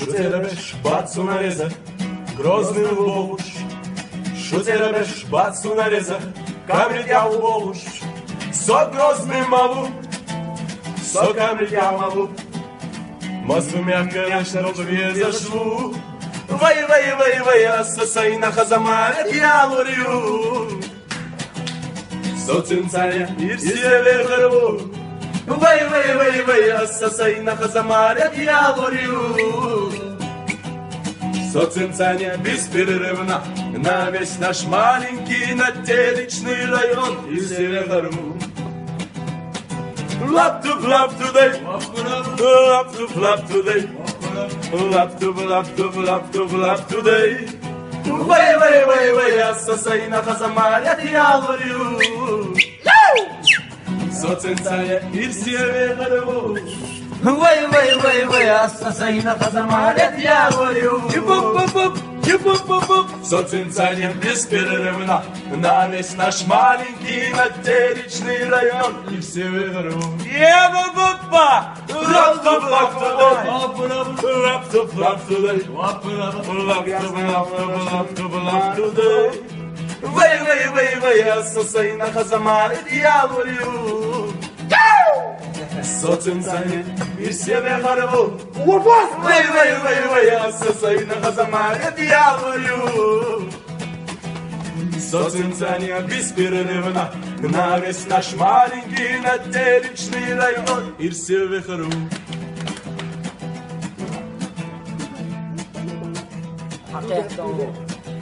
Що ти робиш, бацу нарізав, грозний лбовуш? Що ти робиш, бацу нарізав, камрить я лбовуш? Сок грозний малу, сок камрить я малу. Мазу мягко на тобі зашлу. Вай, вай, вай, вай, асасай на хазамарет я лурю. Социн царя и все верхову. Вай, вай, вай, вай, асасай на хазамарет я лурю. Социнцания беспрерывно на весь наш маленький натеричный район и северу. Love to love today, love to love today, love to love to love to love today. Вай, вай, вай, вай, асасай на хазамарет я лурю. Социнцания и северу. Вай, вай, вай, вай, асасай на хазамарет я лурю. Социнцания беспрерывно на весь наш маленький натеричный район и все вокруг. Еба-ба-ба! Love to love today, love to love today, love to love today. Вай, вай, вай, вай, асасай на хазамарет я лурю. Социнцания и все вокруг. Вай, вай, вай, вай, асасай на хазамарет я лурю. Социнцания беспрерывно на весь наш маленький натеричный район и все вокруг. Até